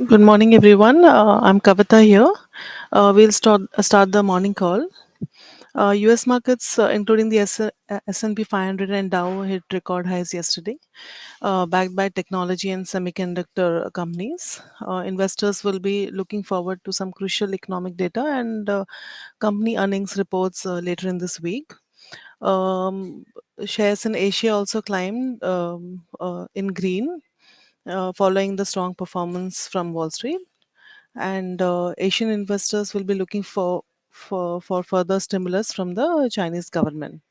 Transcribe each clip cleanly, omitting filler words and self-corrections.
Good morning, everyone. I'm Kavita here. We'll start the morning call. U.S. markets, including the S&P 500 and Dow, hit record highs yesterday, backed by technology and semiconductor companies. Investors will be looking forward to some crucial economic data and company earnings reports later in this week. Um, Shares in Asia also climbed in green, following the strong performance from Wall Street, and Asian investors will be looking for further stimulus from the Chinese government.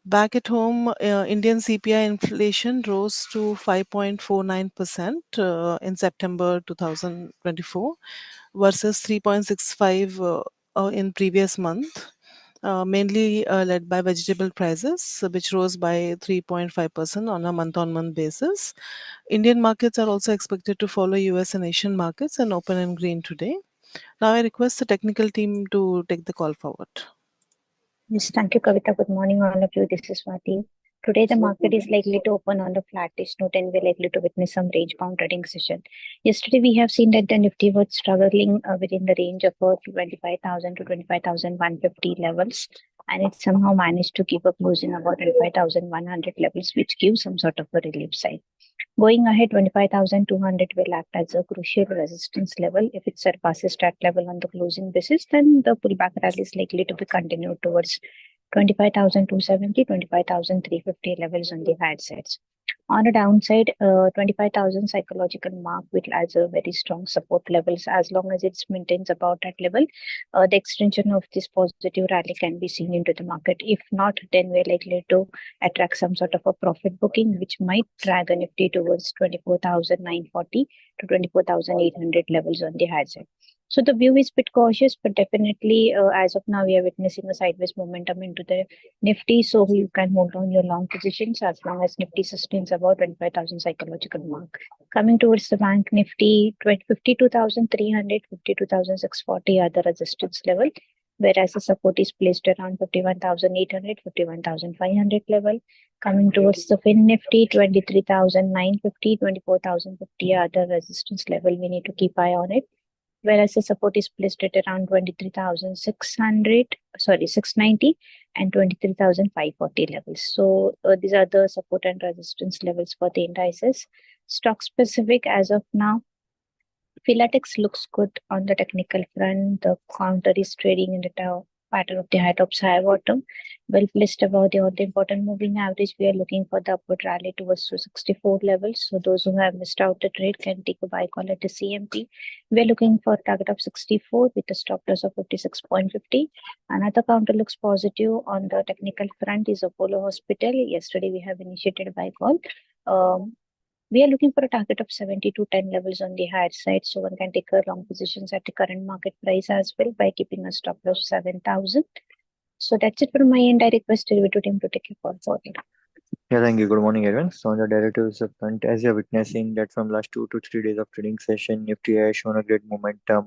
Back at home, Indian CPI inflation rose to 5.49% in September 2024 versus 3.65 in previous month, mainly led by vegetable prices, which rose by 3.5% on a month-on-month basis. Indian markets are also expected to follow US and Asian markets and open in green today. Now I request the technical team to take the call forward. Yes, thank you, Kavita. Good morning, all of you. This is Swati. Today, the market is likely to open on the flattish note and we're likely to witness some range-bound trading session. Yesterday, we have seen that the Nifty was struggling within the range of 25,000 to 25,150 levels, and it somehow managed to keep up closing about 25,100 levels, which gives some sort of a relief sign. Going ahead, 25,200 will act as a crucial resistance level. If it surpasses that level on the closing basis, then the pullback rally is likely to be continued towards 25,270, 25,350 levels on the higher sides. On the downside, 25,000 psychological mark will as a very strong support levels. As long as it maintains about that level, the extension of this positive rally can be seen into the market. If not, then we're likely to attract some sort of a profit booking, which might drag a Nifty towards 24,940 to 24,800 levels on the high side. So the view is a bit cautious, but definitely as of now, we are witnessing a sideways momentum into the Nifty. So you can hold on your long positions as long as Nifty sustains about 25,000 psychological mark. Coming towards the bank Nifty, 52,300, 52,640 are the resistance level, whereas the support is placed around 51,800, 51,500 level. Coming towards the Fin Nifty, 23,950, 24,050 are the resistance level. We need to keep eye on it. whereas the support is placed at around 23,600, sorry, 690 and 23,540 levels. So these are the support and resistance levels for the indices. Stock specific as of now, Philatex looks good on the technical front. The counter is trading in the pattern of the high tops, high bottom. Well placed above the important moving average. We are looking for the upward rally towards 264 levels. So those who have missed out the trade can take a buy call at the CMP. We are looking for a target of 64 with a stop loss of 56.50. Another counter looks positive on the technical front is Apollo Hospital. Yesterday we have initiated a buy call. Um, we are looking for a target of 70 to 10 levels on the higher side. So one can take a long positions at the current market price as well by keeping a stop loss 7,000. So that's it from my end. I request the team to take a call forward. Yeah, thank you. Good morning, everyone. So on the derivatives front, as you're witnessing that from last 2 to 3 days of trading session, Nifty has shown a great momentum.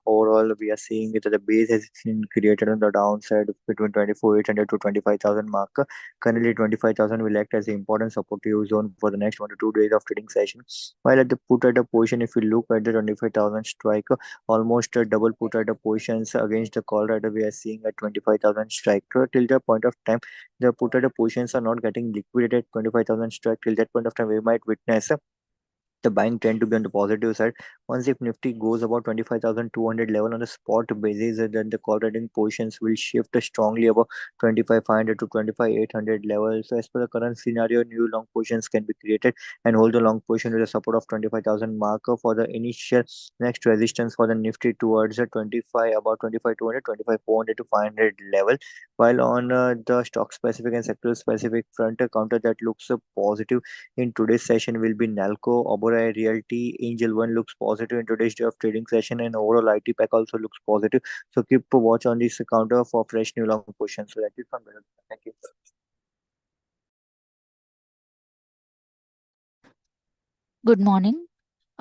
Overall, we are seeing that the base has been created on the downside between 24,800 to 25,000 mark. Currently, 25,000 will act as an important supportive zone for the next 1 to 2 days of trading session. While at the put at the position, if you look at the 25,000 strike, almost double put at the positions against the call rider, we are seeing at 25,000 strike. Till the point of time the put at positions are not getting liquidated 25,000 strike till that point of time we might witness the buying trend to be on the positive side. Once if Nifty goes about 25,200 level on the spot basis, then the call trading positions will shift strongly above 25,500 to 25,800 level. So as per the current scenario, new long positions can be created and hold the long position with the support of 25,000 marker for the initial next resistance for the Nifty towards the 25 about 25,200, 25,400 to 500 level. While on the stock specific and sector specific front, a counter that looks positive in today's session will be Nalco, Oberoi Realty, Angel One looks positive in today's day of trading session, and overall IT Pack also looks positive. So keep a watch on this counter for fresh new long positions. So that is from Vinod. Thank you. Good morning.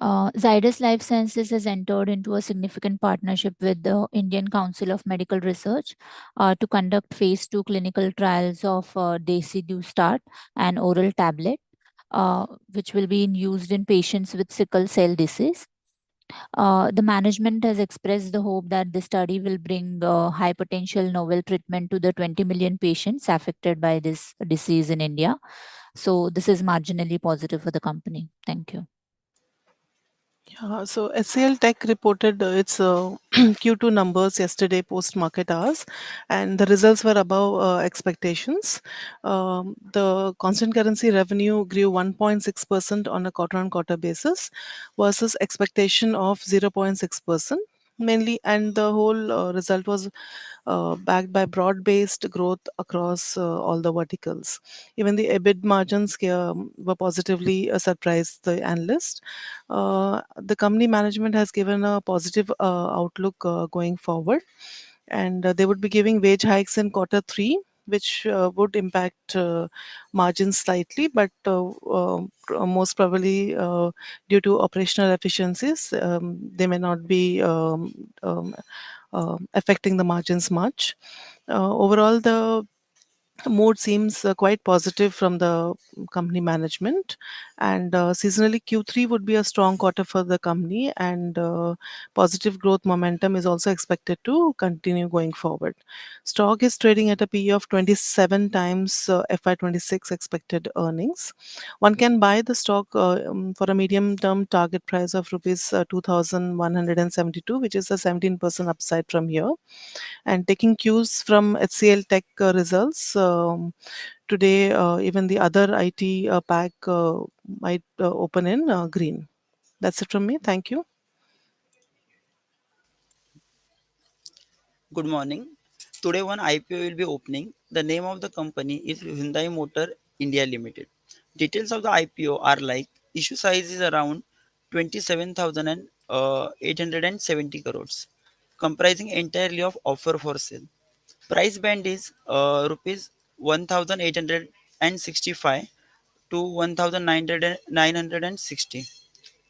Zydus Life Sciences has entered into a significant partnership with the Indian Council of Medical Research to conduct phase 2 clinical trials of Decidustat, an oral tablet, which will be used in patients with sickle cell disease. The management has expressed the hope that the study will bring high potential novel treatment to the 20 million patients affected by this disease in India. So this is marginally positive for the company. Thank you. Yeah, so HCL Tech reported its Q2 numbers yesterday post market hours, and the results were above expectations. The constant currency revenue grew 1.6% on a quarter on quarter basis versus expectation of 0.6%. Mainly, and the whole result was backed by broad based growth across all the verticals. Even the EBIT margins were positively surprised the analyst. The company management has given a positive outlook going forward, and they would be giving wage hikes in quarter three, which would impact margins slightly, but most probably due to operational efficiencies, they may not be affecting the margins much. Overall, the mood seems quite positive from the company management, and seasonally Q3 would be a strong quarter for the company, and positive growth momentum is also expected to continue going forward. Stock is trading at a PE of 27 times FY26 expected earnings. One can buy the stock for a medium term target price of rupees 2172, which is a 17% upside from here. And taking cues from HCL Tech results, today even the other IT pack might open in green. That's it from me. Thank you. Good morning. Today one IPO will be opening. The name of the company is Hyundai Motor India Limited. Details of the IPO are like issue size is around 27,870 crores, comprising entirely of offer for sale. Price band is rupees 1,865 to 1,960,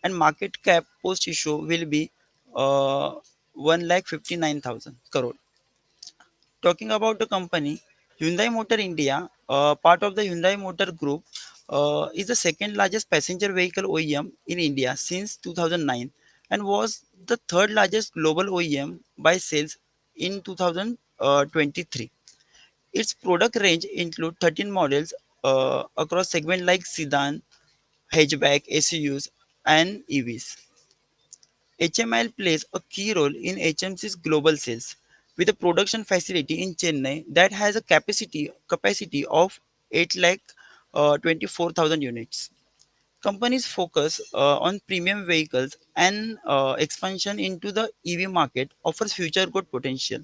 and market cap post issue will be uh, 1,59,000 crore. Talking about the company, Hyundai Motor India, part of the Hyundai Motor Group, is the second largest passenger vehicle OEM in India since 2009 and was the third largest global OEM by sales in 2023. Its product range includes 13 models across segments like sedan, hatchback, SUVs, and EVs. HMIL plays a key role in HMC's global sales, with a production facility in Chennai that has a capacity of 8 lakh 24,000 units. Companies focus on premium vehicles and expansion into the EV market offers future growth potential.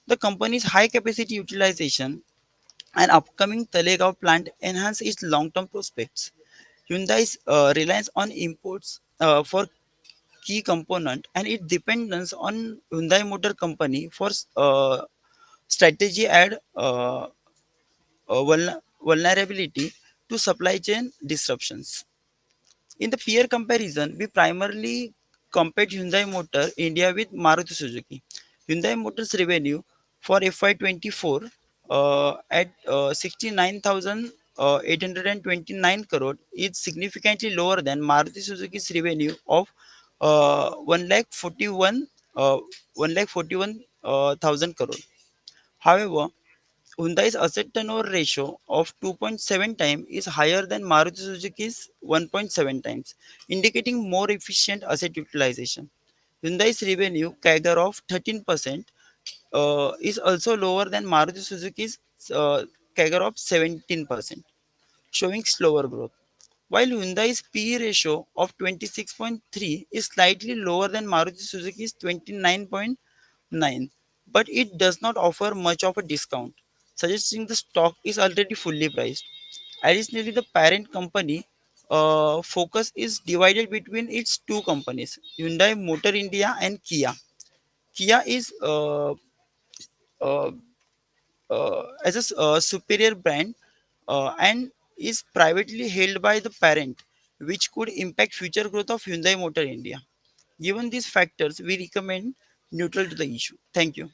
The company's high capacity utilization and upcoming Talegaon plant enhance its long-term prospects. Hyundai's reliance on imports for key component and its dependence on Hyundai Motor Company for strategy add vulnerability to supply chain disruptions. In the peer comparison, we primarily compared Hyundai Motor India with Maruti Suzuki. Hyundai Motors revenue for FY24 at 69,829 crore is significantly lower than Maruti Suzuki's revenue of 1 lakh 41 thousand crore. However, Hyundai's asset turnover ratio of 2.7 times is higher than Maruti Suzuki's 1.7 times, indicating more efficient asset utilization. Hyundai's revenue CAGR of 13% is also lower than Maruti Suzuki's CAGR of 17%, showing slower growth. While Hyundai's PE ratio of 26.3 is slightly lower than Maruti Suzuki's 29.9, but it does not offer much of a discount, suggesting the stock is already fully priced. Additionally, the parent company focus is divided between its two companies, Hyundai Motor India and Kia. Kia is uh, as a superior brand and is privately held by the parent, which could impact future growth of Hyundai Motor India. Given these factors, we recommend neutral to the issue. Thank you.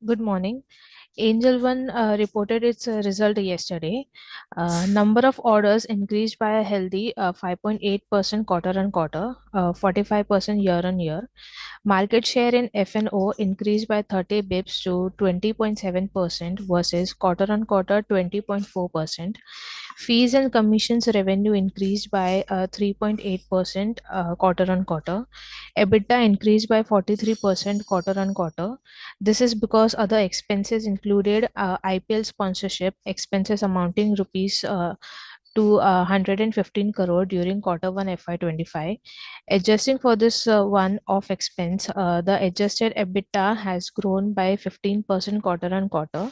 Good morning. Angel One reported its result yesterday. Number of orders increased by a healthy 5.8% quarter on quarter, 45% year on year. Market share in F&O increased by 30 bips to 20.7% versus quarter on quarter 20.4%. Fees and commissions revenue increased by 3.8% quarter on quarter. EBITDA increased by 43% quarter on quarter. This is because other expenses included IPL sponsorship expenses amounting rupees to 115 crore during quarter 1 FY25. Adjusting for this one-off expense, the adjusted EBITDA has grown by 15% quarter on quarter.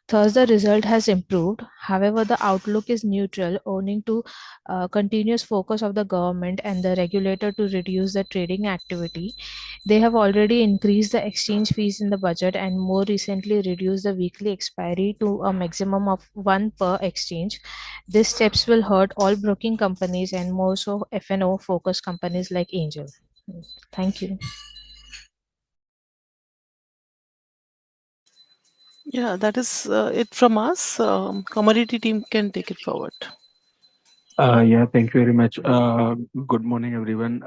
Thus, the result has improved. However, the outlook is neutral, owing to continuous focus of the government and the regulator to reduce the trading activity. They have already increased the exchange fees in the budget and more recently reduced the weekly expiry to a maximum of one per exchange. These steps will hurt all broking companies and more so F&O focused companies like Angel. Thank you. Yeah, that is it from us. Commodity team can take it forward. Yeah, thank you very much. Good morning, everyone.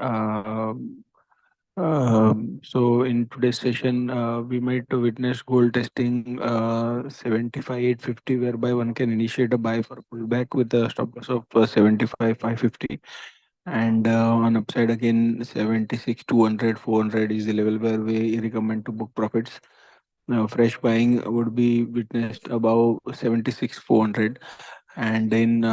So in today's session, we might witness gold testing 75,850, whereby one can initiate a buy for pullback with a stop loss of 75,550. And on upside again, 76,200, 400 is the level where we recommend to book profits. Fresh buying would be witnessed above 76,400. And in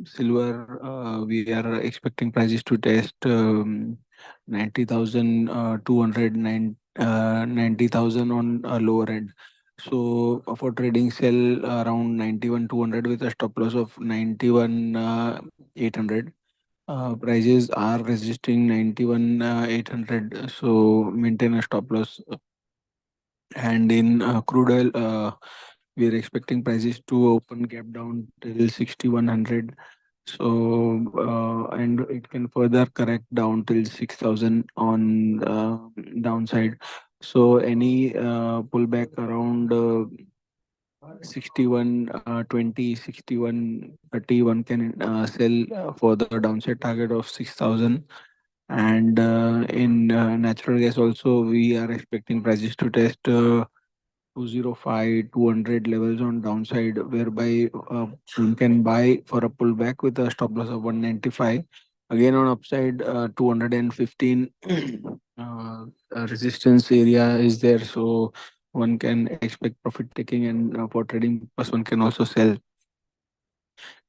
silver, we are expecting prices to test 90,200, 90,000 on a lower end. So for trading, sell around 91,200 with a stop loss of 91,800. Prices are resisting 91,800, so maintain a stop loss. And in crude oil, we are expecting prices to open gap down till 6,100. So, and it can further correct down till 6,000 on downside. So, any pullback around 61 20 61 30 one can sell for the downside target of 6,000. And in natural gas also we are expecting prices to test 205 200 levels on downside, whereby one can buy for a pullback with a stop loss of 195. Again on upside 215 resistance area is there, so one can expect profit taking, and for trading purpose one can also sell.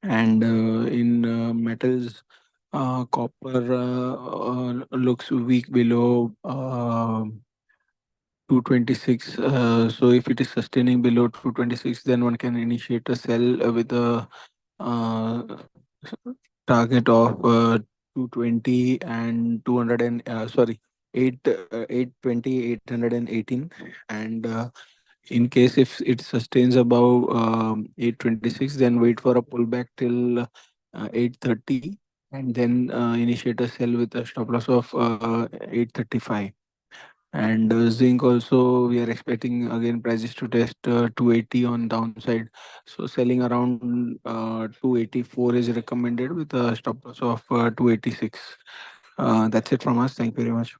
And in metals, copper looks weak below 226. So if it is sustaining below 226, then one can initiate a sell with a uh, target of 220 and 200 and sorry 8 820 818. And in case if it sustains above 826, then wait for a pullback till 830, and then initiate a sell with a stop loss of 835. And zinc also, we are expecting again prices to test 280 on downside. So selling around 284 is recommended with a stop loss of 286. That's it from us. Thank you very much.